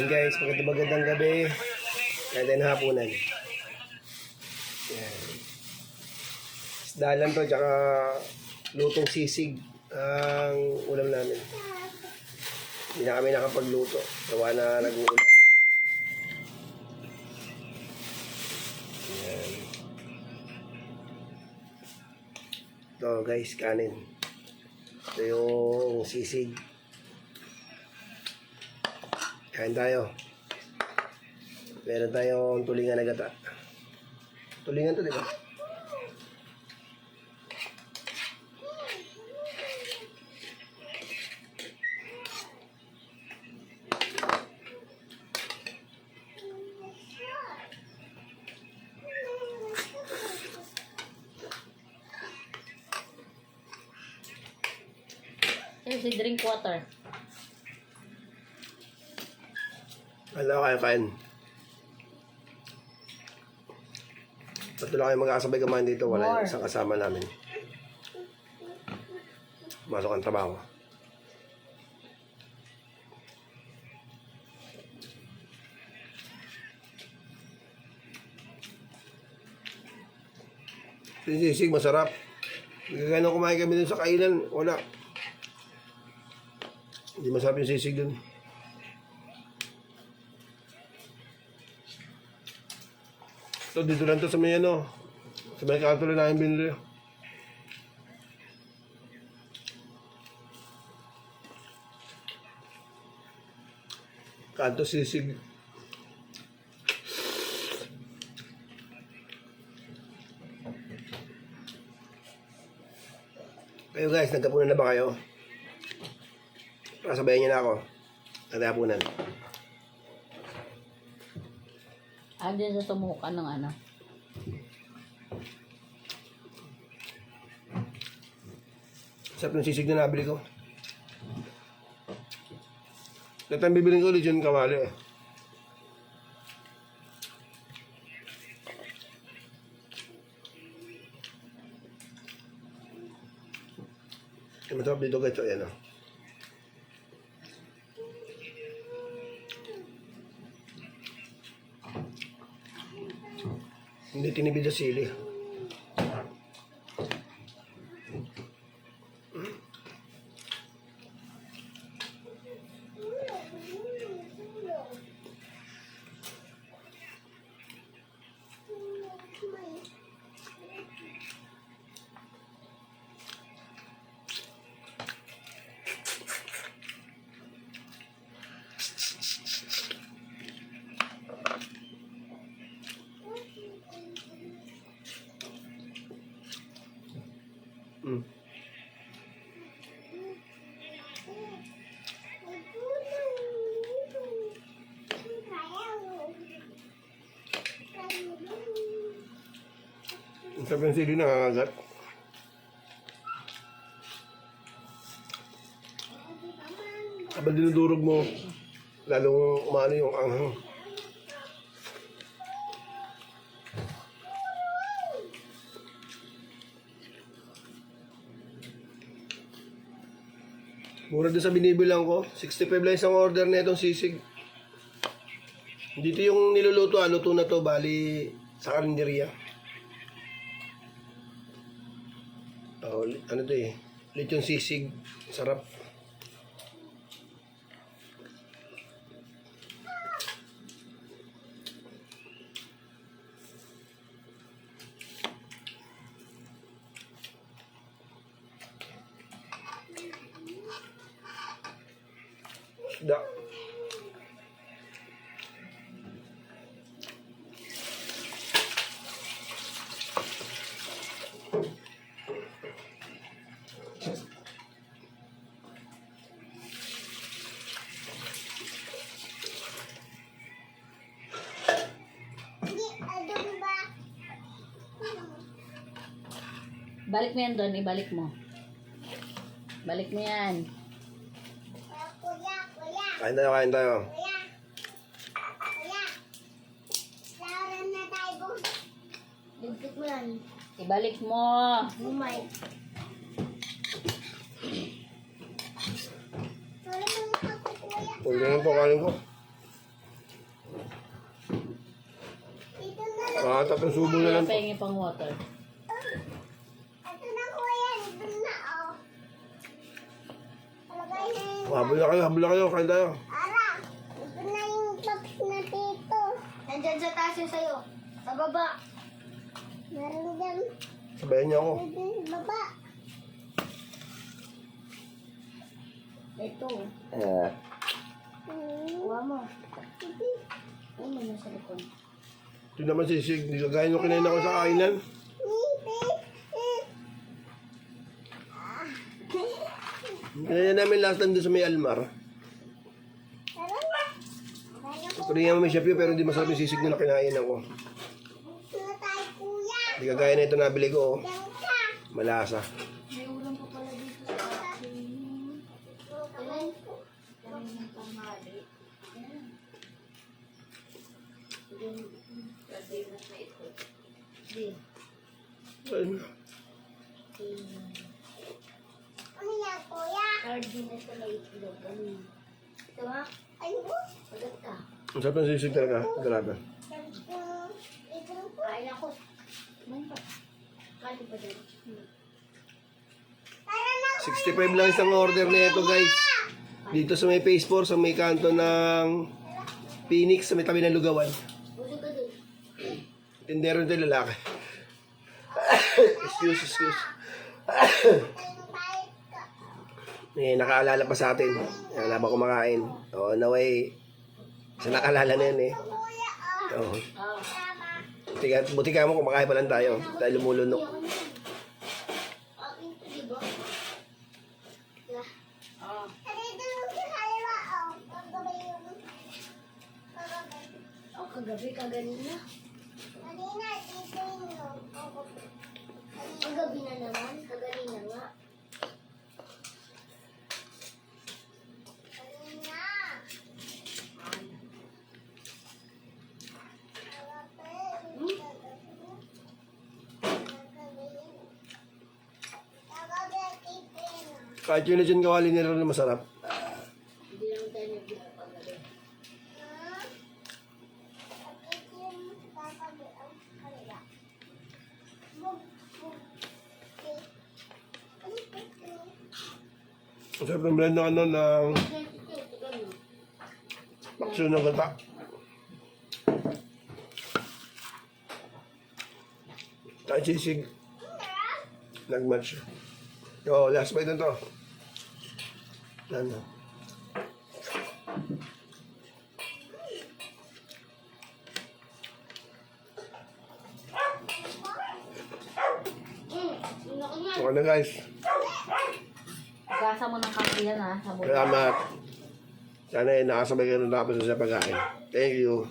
Ayan guys, magandang gabi. Kaya din hapunan. Ayan. Isda lang to, tsaka lutong sisig ang ulam namin. Hindi na kami nakapagluto. Gawa na nag-uulan. Ayan. Ito guys, kanin. Ito yung sisig. Kain tayo. Meron tayong tulingan na gata. Tulingan to, di ba? Here's the drink water. Alam kayo kain. Tatlo lang kayo mag-aasabay kumain dito. Wala yung isang kasama namin. Masok ang trabaho. Sisig, masarap. Kaya kumain kami dun sa kainan, wala. Hindi masarap yung sisig dun. So, dito lang to sa may ano. Sa may kanto lang namin binili. Kanto sisig. Kayo guys, nagkapunan na ba kayo? Sabayan niyo na ako. Nagkapunan. Andyan sa sumukan ng ano. Sarap ng sisig na nabili ko. Dati ang bibiling ko ulit yun kawali eh. Masarap dito guys. Ayan o. Hindi tinibid sa sili. Ang sabi ng sili nangangagat. Habang dinudurog mo, lalong umano yung anghang. Mura doon sa binibilang ko. 65 lang isang order na itong sisig. Dito yung niluluto, luto na to, bali sa karinderya. Oh, ano to eh, lechon sisig, sarap. Isda. Balik mo yan doon, ibalik mo. Balik mo yan. Kain tayo, kain tayo. Lauran na tayo. Ligpit mo yan. Ibalik mo. Umay. Huwag na lang po kanin ko. Tatlong subo na lang. Pahingi pang water. Ito na kuya, ito na oh. Palagay na yung... Habol na kayo, kain tayo. Ara, ito na yung box na dito. Nandyan sa taas yung sayo. Sa baba. Meron dyan. Sabayan niyo ako. Nandyan sa baba. Ito. Kuha mo. Ano mo na sa likod? Ito naman sisig. Hindi kagaya nung kinain ako sa kainan. Kinain namin last time doon sa may Almar. Ito rin yung may chef yun, pero hindi masarap yung sisig na kinain ako. Ito tayo kuya. Hindi kagaya na ito nabili ko. Oh. Diyan ka. Malasa. May ulam pa pala dito sa akin. Dami ng tanghali. Di. Ayun. Ano yan kuya? Sardinas na may itlog. Ano yun? Ito ha? Ayun po. Pagat ka. Ang sarap ng sisig talaga. Grabe. Ito po. Kain ako. May pa. Kain pa dyan. Tara na. 65 lang isang order na ito guys. Dito sa may phase 4, sa may kanto ng Phoenix, sa may tabi ng Lugawan. Busog ka dun. Tindero nito yung lalaki. Excuse. Nakaalala pa sa atin. Wala ba kumakain? Oo, naway. Sa nakaalala na yun eh. Oo. Buti ka mo kumakain pa lang tayo. Dahil lumulunok. Akin to, di ba? Ah. Dito yung sa kaliwa, oh. Paggabi yung... Oh, kagabi, kaganina. Kanina, dito yung... Kagabi na naman, kaganina nga. Kanina. Kahit yun na dyan kawali nila na masarap. Hindi lang tayo nagbilang paggabi. Ang sarap ng blend ng ano, ng paksyo ng gata. Kahit sisig. Nag-match. Oo, last bite na to. Ano? Okay na guys. Gasa mo ng kape yan ha. Sa buhay. Salamat. Sana nakasabay kayo ng tapos sa pagkain. Thank you.